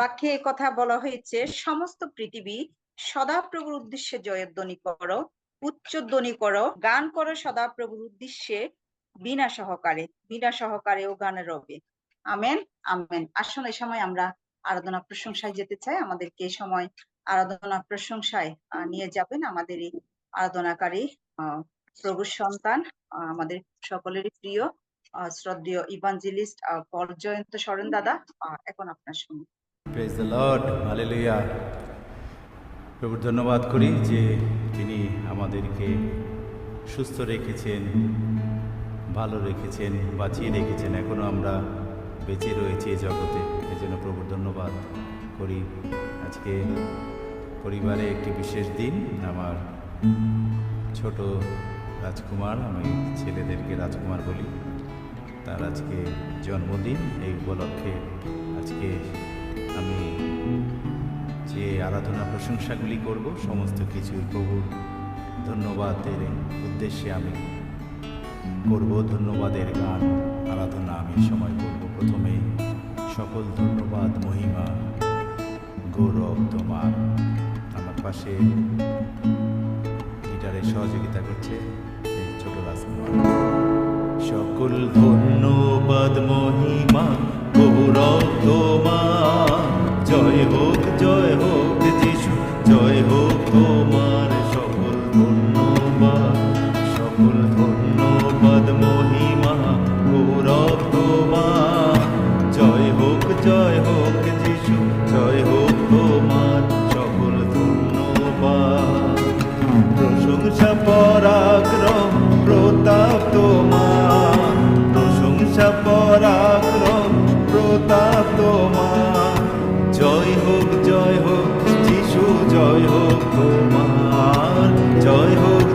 বাক্যে কথা বলা হয়েছে, সমস্ত পৃথিবী সদাপ্রভুর উদ্দেশ্যে জয়ধ্বনি করো, উচ্চধ্বনি করো, গান করো সদাপ্রভুর উদ্দেশ্যে বিনা সহকারে ও গানের রবে। Amen amen. আসলে এই সময় আমরা আরাধনা প্রশংসায় যেতে চাই। আমাদেরকে এই সময় আরাধনা প্রশংসায় নিয়ে যাবেন আমাদের এই আরাধনাকারী প্রভুর সন্তান, আমাদের সকলেরই প্রিয় শ্রদ্ধেয় ইভাঞ্জেলিস্ট পল জয়ন্ত শরণ দাদা। এখন আপনার সঙ্গে। Praise the Lord, hallelujah. প্রভুর ধন্যবাদ করি যে তিনি আমাদেরকে সুস্থ রেখেছেন, ভালো রেখেছেন, বাঁচিয়ে রেখেছেন। এখনো আমরা বেঁচে রয়েছি এই জগতে, এই জন্য প্রভুর ধন্যবাদ করি। আজকে পরিবারে একটি বিশেষ দিন। আমার ছোট রাজকুমার, আমি ছেলেদেরকে রাজকুমার বলি, তার আজকে জন্মদিন। এই উপলক্ষে আজকে আমি যে আরাধনা প্রশংসাগুলি করব, সমস্ত কিছু প্রভুর ধন্যবাদের উদ্দেশ্যে আমি করব। ধন্যবাদের গান, আরাধনা আমি সময় করব। প্রথমে সকল ধন্যবাদ, মহিমা, গৌরব তোমার। আমার পাশে গিটারে সহযোগিতা করছে ছোট রাজকুমার। সকল ধন্যবাদ, মহিমা, গৌরব তোমার। জয় হোক যিশু, জয় হোক তোমার। সকল ধন্যবাদ, সকল ধন্যবাদ, মহিমা, গৌরব তোমার। জয় হোক যিশু, জয় হোক তোমার। সকল ধন্যবাদ, প্রশংসা, পরাক্রম, প্রতাপ তোমার। প্রশংসা, পরাক্রম, প্রতাপ তোমার। জয় হোক যিশু, জয় হোক তোমার। জয় হোক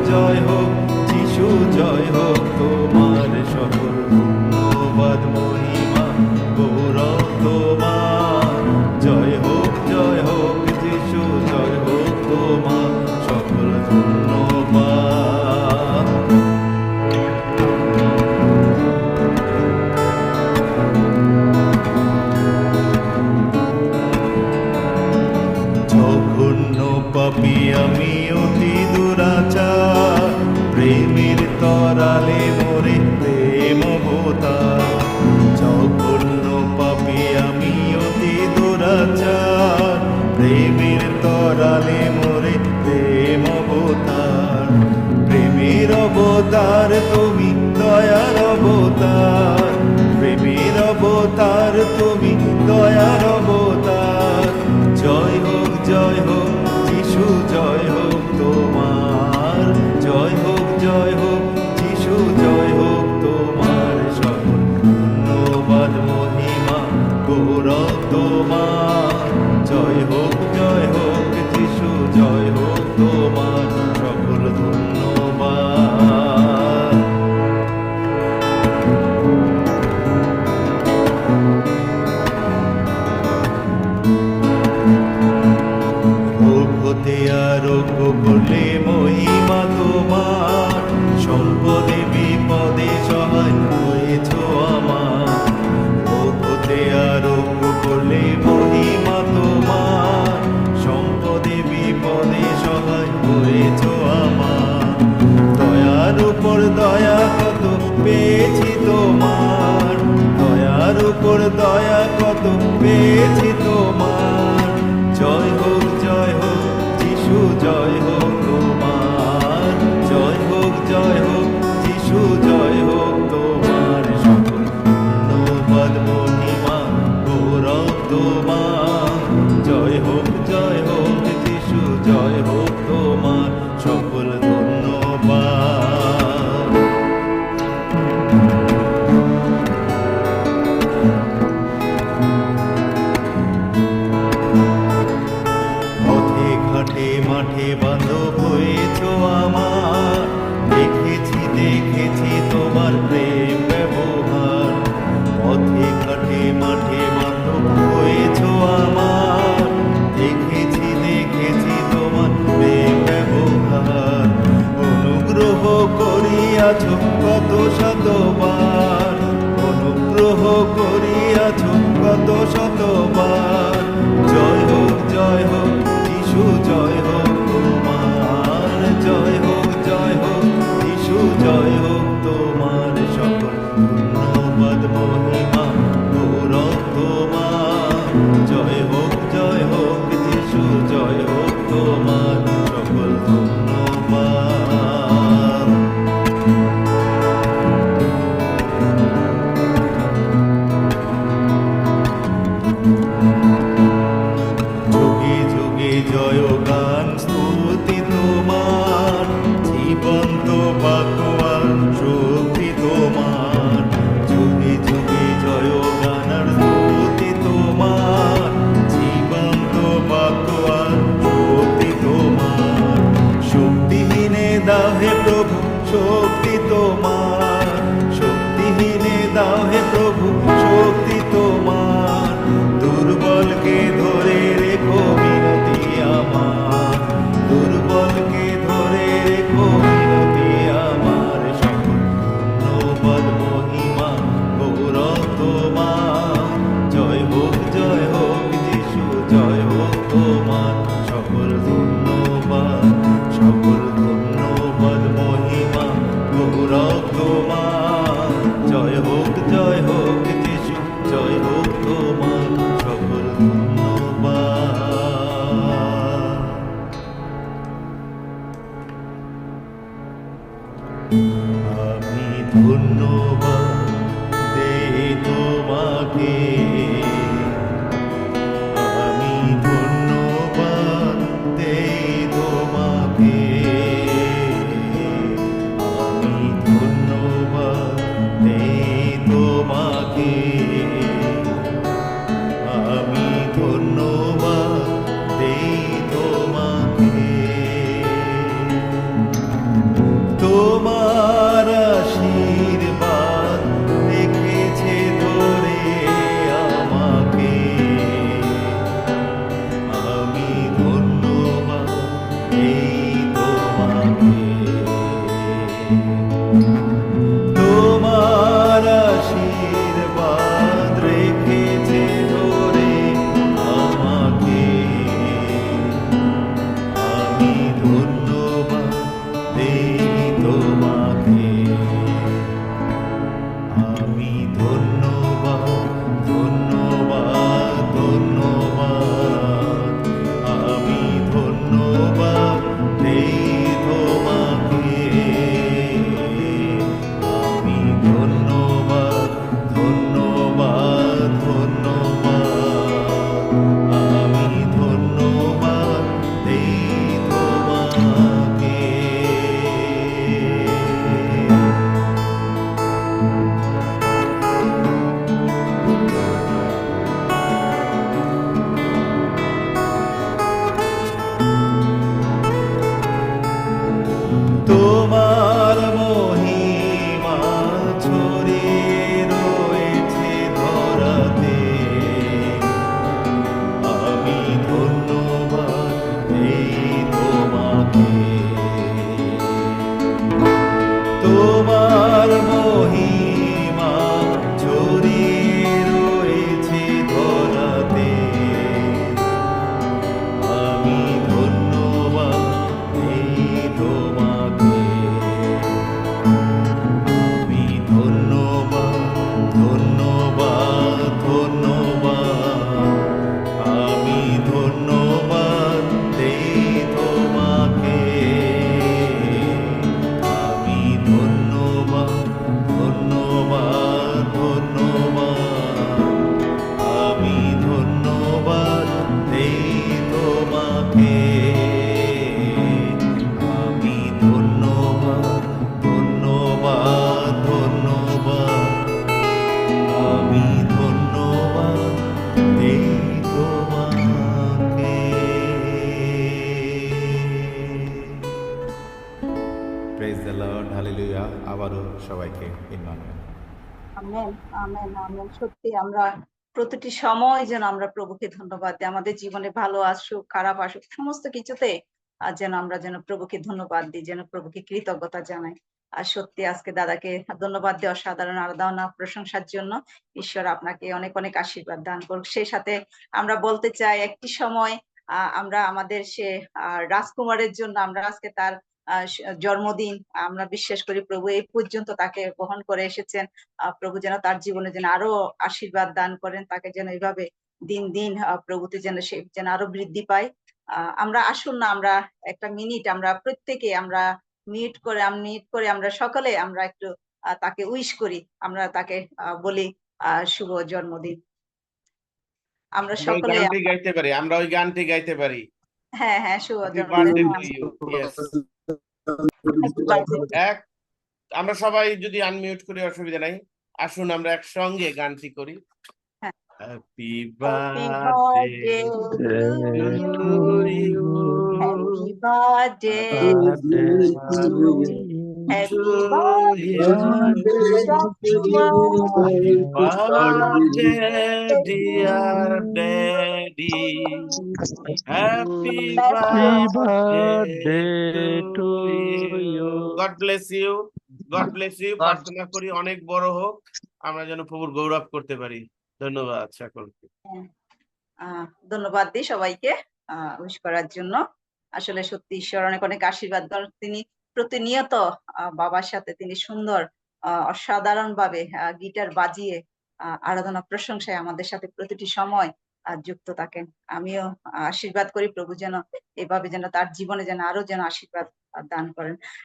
যিশু, জয় হোক তোমার। সকল ধন্যবাদ, মহিমা, গৌরব তোমার। জয় হোক যিশু, জয় হোক তোমার। সকল ধন্যবাদ। জঘন্য পাপী আমি, অতি দুরাচার, প্রেমের তরালে মোরে প্রেম অবতার। জঘন্য পাপী আমি, অতি দুরাচার, প্রেমের তরালে মোরে প্রেম অবতার। প্রেমের অবতার তুমি, দয়ার অবতার। প্রেমের অবতার তুমি, দয়ার অবতার। জয় হোক যিশু, জয় হোক তোমার। জয় হোক যিশু, জয় হোক তোমার। সকল ধন্যবাদ, মহিমা, গৌরব তোমার। জয় হোক যিশু, জয় হোক তোমার। সকল ধন্যবাদ। হতে আরোগ্য করলে মহিমা তোমার। সম্পদে বিপদে সহায় হয়েছ আমার। হতে আরোগ্য করলে মহিমা তোমার। সম্পদে বিপদে সহায় হয়েছ আমার। দয়ার উপর দয়া কত পেয়েছি তোমার। দয়ার উপর দয়া কত পেয়েছি তোমার। জয় হোক যিশু, জয় হোক তোমার। জয় হোক যিশু, জয় হোক তোমার। সকল ধন্যবাদ, মহিমা, গৌরব তোমার। জয় হোক যিশু, জয় হোক তোমার। সকল ধন্যবাদ। মাঠে বান্ধব হয়েছ আমার। দেখেছি তোমার প্রেম ব্যবহার। পথে ঘাটে মাঠে বান্ধব হয়েছ আমার। দেখেছি তোমার প্রেম ব্যবহার। অনুগ্রহ করিয়াছ কত শতবার। অনুগ্রহ করিয়াছ কত শতবার। জয় হোক যিশু, জয় হোক তোমার সকল ধন্যবাদ। যুগে যুগে জয় গান স্তুতি তোমার, জীবন্ত বাকোয়ান শক্তি তোমার। যুগে যুগে জয় গান আর স্তুতি তোমার, জীবন্ত বাকোয়ান শক্তি তোমার। শক্তিহীনে দাও হে প্রভু শক্তি তোমার, শক্তিহীনে দাও হে প্রভু শক্তি তোমার। দুর্বলকে ধরে রেখো বিনতি আমার, দুর্বলকে ধরে রেখো বিনতি আমার। সকল ধন্যবাদ মহিমা গৌরব তোমার। জয় হোক যিশু, জয় হোক তোমার সকল ধন্যবাদ, সকল ধন্যবাদ মহিমা গৌরব তোমার। জয় হোক যিশু, জয় হোক তোমার সকল ধন্যবাদ। আমি ধন্যবাদ দেই তোমাকে, আমি ধন্যবাদ দেই তোমাকে, আমি ধন্যবাদ দেই তোমাকে, আমি ধন্যবাদ দেই তোমাকে। তোমার আশীর্বাদ রেখেছে ধরে আমাকে, আমি ধন্যবাদ দেই তোমাকে। তোমার আশীর্বাদ রেখেছে ধরে আমাকে, আমি ধন্যবাদ দেই তোমাকে, আমি ধন্যবাদ ধন্যবাদ ধন্যবাদ, আমি ধন্যবাদ দেই তোমাকে, আমি ধন্যবাদ ধন্যবাদ ধন্যবাদ, আমি ধন্যবাদ দেই তোমাকে। তোমার মহিমা ছড়িয়ে রয়েছে ধরাতে, আমি ধন্যবাদ দেই তোমাকে। তোমার মহিমা ছড়িয়ে রয়েছে ধরাতে, আমি ধন্যবাদ দেই তোমাকে, আমি ধন্যবাদ ধন্যবাদ ধন্যবাদ, আমি ধন্যবাদ দেই তোমাকে, আমি ধন্যবাদ ধন্যবাদ ধন্যবাদ, আমি ধন্যবাদ দেই তোমাকে, আমি ধন্যবাদ ধন্যবাদ ধন্যবাদ, আমি ধন্যবাদ দেই তোমাকে। Praise the Lord, hallelujah. আবারও সবাইকে ইম্মানুয়েল। Amen amen amen. সত্যি আমরা প্রতিটি সময় যেন আমরা প্রভুকে ধন্যবাদ দিই। আমাদের জীবনে ভালো আসুক খারাপ আসুক সমস্ত কিছুতে যেন আমরা যেন প্রভুকে ধন্যবাদ দিই, যেন প্রভুকে কৃতজ্ঞতা জানাই। আর সত্যি আজকে দাদাকে ধন্যবাদ দেওয়া সাধারণ আরাধনা প্রশংসার জন্য। ঈশ্বর আপনাকে অনেক অনেক আশীর্বাদ দান করুক। সেই সাথে আমরা বলতে চাই একটি সময় আমরা আমাদের সে রাজকুমারের জন্য আমরা আজকে তার জন্মদিন আমরা বিশ্বাস করি প্রভু এই পর্যন্ত তাকে বহন করে এসেছেন। প্রভু যেন তার জীবনে যেন আরো আশীর্বাদ দান করেন, তাকে যেন এইভাবে দিন দিন প্রভুতে যেন সে যেন আরো বৃদ্ধি পায়। আমরা আসুন না, আমরা একটা মিনিট আমরা প্রত্যেকে আমরা মিট করে আমরা সকলে আমরা একটু তাকে উইশ করি, আমরা তাকে বলি শুভ জন্মদিন। আমরা আমরা ওই সকলে গানটি গাইতে পারি, আমরা ওই গানটি গাইতে পারি। হ্যাঁ হ্যাঁ, শুভ হ্যাপি জন্মদিন। Birthday to you. Yes, Happy birthday. এক আমরা সবাই যদি আনমিউট করি অসুবিধা নাই, আসুন আমরা একসঙ্গে গানটি করি। হ্যাঁ। Happy Happy birthday birthday to you, Happy birthday to you. Happy birthday, Joshua. Birthday dear daddy, happy birthday to you. God bless you, God bless you. প্রার্থনা করি অনেক বড় হোক, আমরা যেন প্রভুর গৌরব করতে পারি। ধন্যবাদ সকলকে। ধন্যবাদ দিই সবাইকে উইশ করার জন্য। আসলে সত্যি ঈশ্বর অনেক অনেক আশীর্বাদ করেন। তিনি প্রতিনিয়ত বাবার সাথে তিনি সুন্দর অসাধারণ ভাবে গিটার বাজিয়ে আরাধনা প্রশংসায় আমাদের সাথে প্রতিটি সময় যুক্ত থাকেন। আমিও আশীর্বাদ করি প্রভু যেন এভাবে যেন তার জীবনে যেন আরো যেন আশীর্বাদ দান করেন।